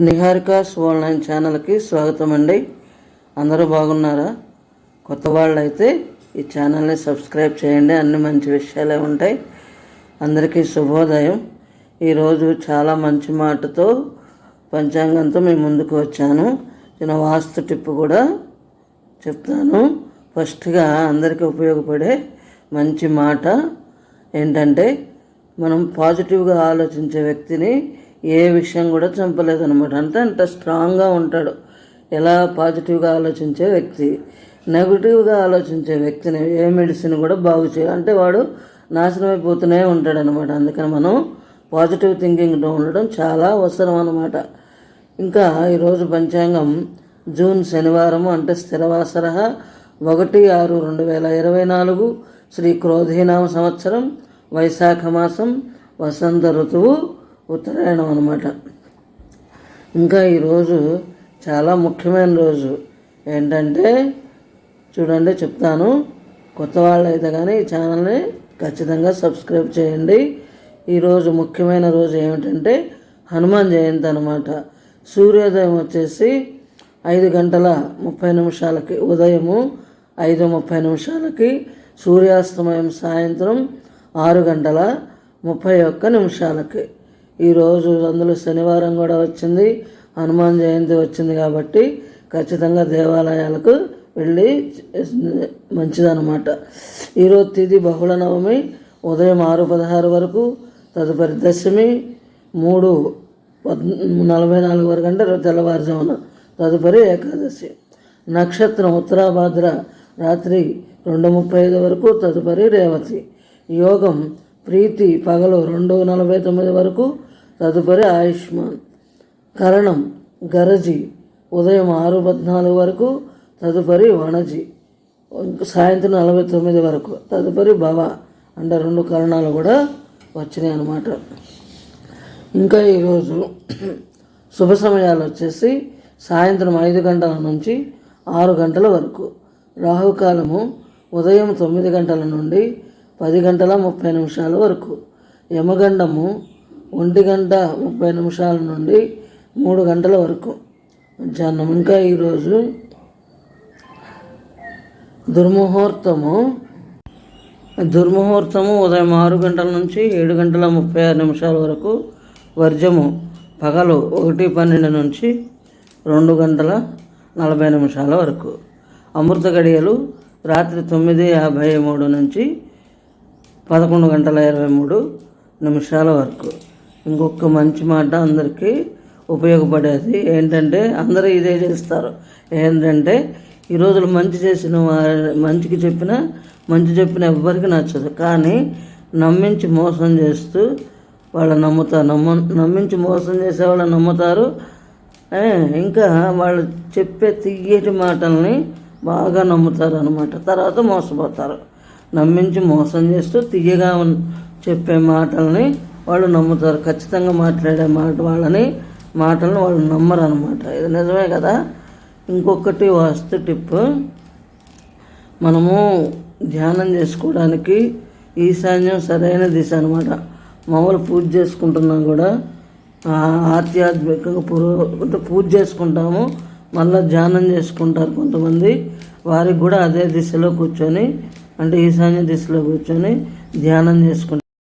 నిహారికాస్ online ఛానల్కి స్వాగతం అండి. అందరూ బాగున్నారా? కొత్త వాళ్ళు అయితే ఈ ఛానల్ని సబ్స్క్రైబ్ చేయండి. అన్ని మంచి విషయాలే ఉంటాయి. అందరికీ శుభోదయం. ఈరోజు చాలా మంచి మాటతో పంచాంగంతో మేము ముందుకు వచ్చాను. చిన్న వాస్తు టిప్ కూడా చెప్తాను. ఫస్ట్గా అందరికీ ఉపయోగపడే మంచి మాట ఏంటంటే, మనం పాజిటివ్గా ఆలోచించే వ్యక్తిని ఏ విషయం కూడా చంపలేదన్నమాట. అంటే అంత స్ట్రాంగ్గా ఉంటాడు. ఎలా పాజిటివ్గా ఆలోచించే వ్యక్తి. నెగిటివ్గా ఆలోచించే వ్యక్తిని ఏ మెడిసిన్ కూడా బాగు చేయాలి, అంటే వాడు నాశనం అయిపోతూనే ఉంటాడు అనమాట. అందుకని మనం పాజిటివ్ థింకింగ్తో ఉండడం చాలా అవసరం అన్నమాట. ఇంకా ఈరోజు పంచాంగం జూన్ శనివారం, అంటే స్థిరవాసర 1/6/2024 శ్రీ క్రోధీనామ సంవత్సరం, వైశాఖ మాసం, వసంత ఋతువు, ఉత్తరాయణం అన్నమాట. ఇంకా ఈరోజు చాలా ముఖ్యమైన రోజు. ఏంటంటే చూడండి, చెప్తాను. కొత్త వాళ్ళు అయితే కానీ ఈ ఛానల్ని ఖచ్చితంగా సబ్స్క్రైబ్ చేయండి. ఈరోజు ముఖ్యమైన రోజు ఏమిటంటే హనుమాన్ జయంతి అన్నమాట. సూర్యోదయం వచ్చేసి 5:30 ఉదయము 5:30, సూర్యాస్తమయం సాయంత్రం 6:31. ఈరోజు అందులో శనివారం కూడా వచ్చింది, హనుమాన్ జయంతి వచ్చింది కాబట్టి ఖచ్చితంగా దేవాలయాలకు వెళ్ళి మంచిదన్నమాట. ఈరోజు తిథి బహుళ నవమి, ఉదయం 6:16 వరకు, తదుపరి దశమి 3:44 వరకు, అంటే తెల్లవారుజామున, తదుపరి ఏకాదశి. నక్షత్రం ఉత్తరాభాద్ర రాత్రి 2:35 వరకు, తదుపరి రేవతి. యోగం ప్రీతి పగలు 2:49 వరకు, తదుపరి ఆయుష్మాన్. కరణం గరజి ఉదయం 6:14 వరకు, తదుపరి వణజి సాయంత్రం 49 వరకు, తదుపరి భవ. అంటే 2 కరణాలు కూడా వచ్చినాయి అన్నమాట. ఇంకా ఈరోజు శుభ సమయాలు వచ్చేసి సాయంత్రం 5 గంటల నుంచి 6 గంటల వరకు. రాహుకాలము ఉదయం 9 గంటల నుండి 10:30 వరకు. యమగండము 1:30 నుండి 3 గంటల వరకు మధ్యాహ్నం. ఇంకా ఈరోజు దుర్ముహూర్తము ఉదయం 6 గంటల నుంచి 7:36 వరకు. వర్జము పగలు 1:12 నుంచి 2:40 వరకు. అమృత గడియలు రాత్రి 9:53 నుంచి 11:23 వరకు. ఇంకొక మంచి మాట అందరికీ ఉపయోగపడేది ఏంటంటే, అందరూ ఇదే చేస్తారు. ఏంటంటే ఈ రోజులు మంచి చేసిన మంచి చెప్పిన ఎవ్వరికి నచ్చదు. కానీ నమ్మించి మోసం చేస్తూ వాళ్ళు నమ్మించి మోసం చేసే వాళ్ళు నమ్ముతారు. ఇంకా వాళ్ళు చెప్పే తియ్యటి మాటల్ని బాగా నమ్ముతారు అన్నమాట. తర్వాత మోసపోతారు. నమ్మించి మోసం చేస్తూ తియ్యగా చెప్పే మాటల్ని వాళ్ళు నమ్ముతారు. ఖచ్చితంగా మాట్లాడే మాటలను వాళ్ళు నమ్మరు అనమాట. ఇది నిజమే కదా. ఇంకొకటి వాస్తు టిప్, మనము ధ్యానం చేసుకోవడానికి ఈశాన్యం సరైన దిశ అనమాట. మామూలు పూజ చేసుకుంటున్నా కూడా ఆధ్యాత్మికంగా పూజ చేసుకుంటాము, మళ్ళీ ధ్యానం చేసుకుంటారు కొంతమంది. వారికి కూడా అదే దిశలో కూర్చొని, అంటే ఈశాన్య దిశలో కూర్చొని ధ్యానం చేసుకుంటారు.